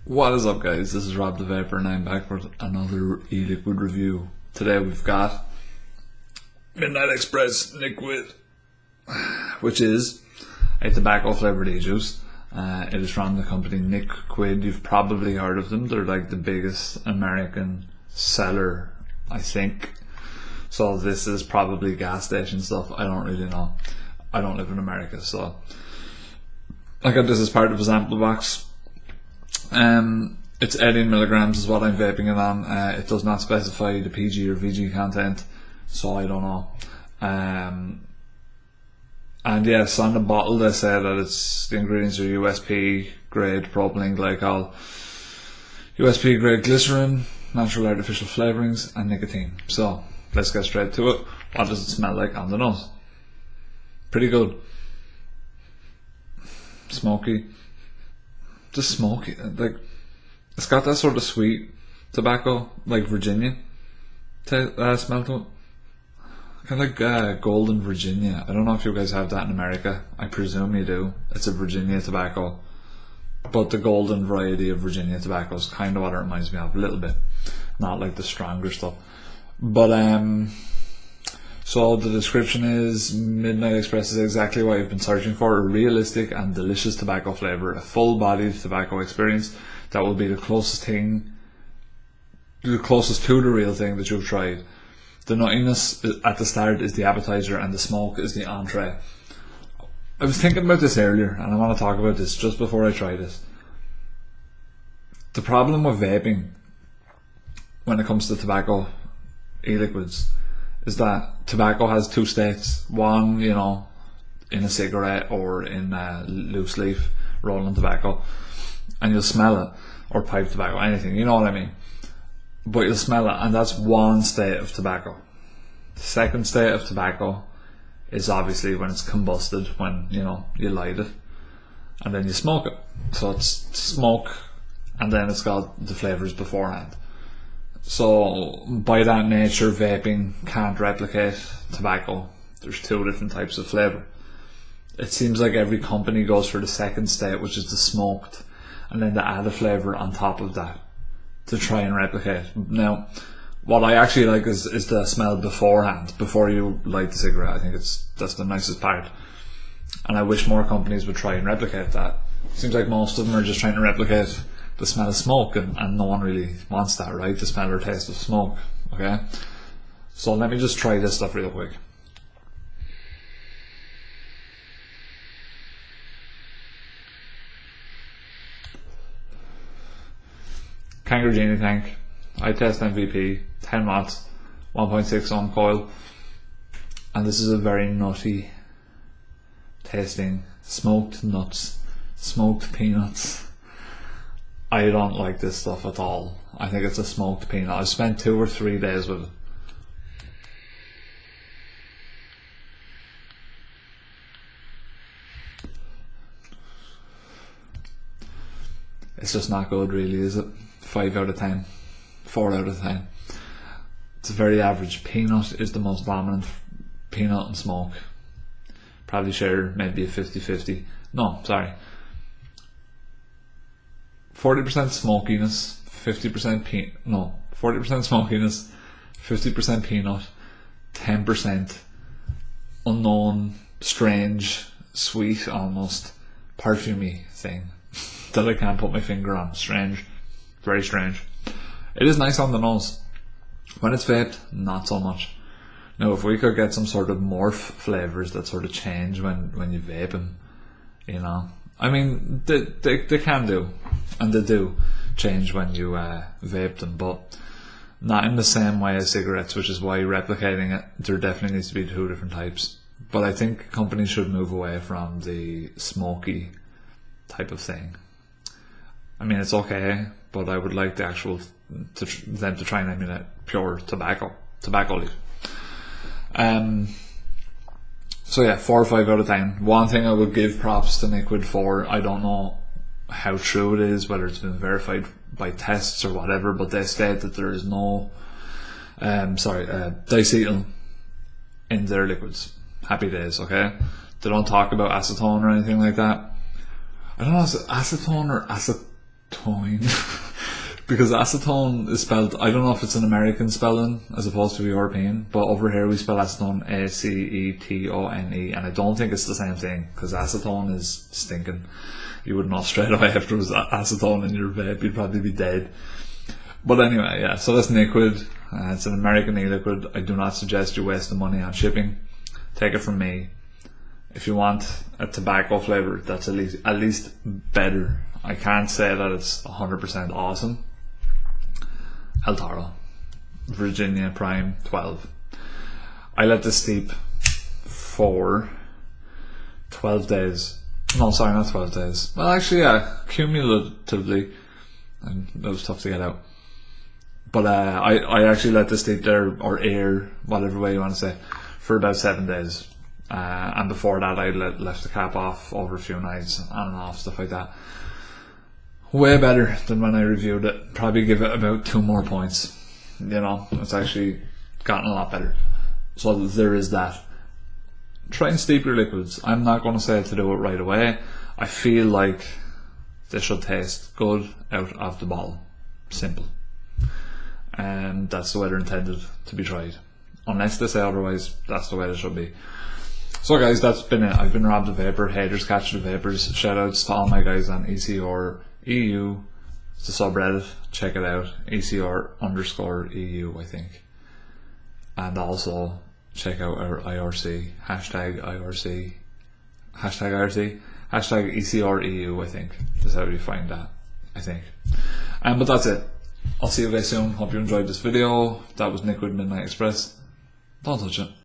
What is up, guys? This is Rob the Vapor and I'm back with another Eliquid review. Today we've got Midnight Express Nicquid, which is a tobacco flavoured e-juice. It is from the company Nicquid. You've probably heard of them. They're like the biggest American seller, I think. So this is probably gas station stuff. I don't really know. I don't live in America, so I got this as part of a sample box. It's 18 milligrams is what I'm vaping it on. It does not specify the PG or VG content, so I don't know. And yes, on the bottle they say that the ingredients are USP grade propylene glycol, USP grade glycerin, natural artificial flavourings, and nicotine. So let's get straight to it. What does it smell like on the nose? Pretty good. Smoky. Just smoky, like it's got that sort of sweet tobacco, like Virginia smell to it. Kind of like golden Virginia. I don't know if you guys have that in America. I presume you do. It's a Virginia tobacco, but the golden variety of Virginia tobacco is kind of what it reminds me of a little bit. Not like the stronger stuff, but so the description is Midnight Express is exactly what you've been searching for: a realistic and delicious tobacco flavour, a full-bodied tobacco experience that will be the closest to the real thing that you've tried. The nuttiness at the start is the appetizer and the smoke is the entree. I was thinking about this earlier and I want to talk about this just before I try this. The problem with vaping when it comes to tobacco e-liquids is that tobacco has two states. One, in a cigarette or in a loose leaf rolling tobacco, and you'll smell it, or pipe tobacco, anything, you know what I mean. But you'll smell it, and that's one state of tobacco. The second state of tobacco is obviously when it's combusted, when you light it, and then you smoke it. So it's smoke, and then it's got the flavours beforehand. So by that nature, vaping can't replicate tobacco. There's two different types of flavour. It seems like every company goes for the second state, which is the smoked, and then they add a flavour on top of that to try and replicate. Now, what I actually like is the smell beforehand, before you light the cigarette. I think that's the nicest part, and I wish more companies would try and replicate that. Seems like most of them are just trying to replicate the smell of smoke, and no one really wants that, right? The smell or taste of smoke. Okay, so let me just try this stuff real quick. Kangaroo Genie tank, I test MVP, 10 watts, 1.6 ohm coil, and this is a very nutty tasting, smoked nuts, smoked peanuts. I don't like this stuff at all. I think it's a smoked peanut. I've spent 2 or 3 days with it. It's just not good, really, is it? 5 out of 10, 4 out of 10. It's very average. Peanut is the most dominant. Peanut and smoke probably share maybe a 50-50. No, sorry. 40% smokiness, 40% smokiness, 50% peanut, 10% unknown, strange, sweet, almost perfumey thing that I can't put my finger on. Strange, very strange. It is nice on the nose. When it's vaped, not so much. Now, if we could get some sort of morph flavours that sort of change when you vape them, I mean, they can do, and they do change when you vape them, but not in the same way as cigarettes, which is why replicating it, there definitely needs to be 2 different types. But I think companies should move away from the smoky type of thing. I mean, it's okay, but I would like them to try and emulate pure tobacco leaf. So yeah, 4 or 5 out of 10. One thing I would give props to Nicquid for, I don't know how true it is, whether it's been verified by tests or whatever, but they state that there is no diacetyl in their liquids. Happy days, okay? They don't talk about acetone or anything like that. I don't know if it's acetone or Toin. Because acetone is spelled, I don't know if it's an American spelling as opposed to European, but over here we spell acetone A-C-E-T-O-N-E, and I don't think it's the same thing, because acetone is stinking. You would know straight away if there was acetone in your vape, you'd probably be dead. But anyway, yeah, so that's Nicquid. It's an American e-liquid. I do not suggest you waste the money on shipping. Take it from me. If you want a tobacco flavour that's at least better, I can't say that it's 100% awesome. El Toro, Virginia Prime 12. I let this steep for 12 days. No, sorry, not 12 days. Well, actually, yeah, cumulatively, and that was tough to get out. But I actually let this steep there, or air, whatever way you want to say, for about 7 days. And before that, I left the cap off over a few nights, on and off, stuff like that. Way better than when I reviewed it. Probably give it about 2 more points. You know, it's actually gotten a lot better. So there is that. Try and steep your liquids. I'm not going to say to do it right away. I feel like they should taste good out of the bottle. Simple. And that's the way they're intended to be tried. Unless they say otherwise, that's the way they should be. So guys, that's been it. I've been Rob the Vapor. Haters catch the vapors. Shout outs to all my guys on ECR EU. It's the subreddit. Check it out. ECR_EU, I think. And also check out our IRC. Hashtag IRC. Hashtag IRC. Hashtag ECREU, I think. Is how you find that. I think. But that's it. I'll see you guys soon. Hope you enjoyed this video. That was Nicquid Midnight Express. Don't touch it.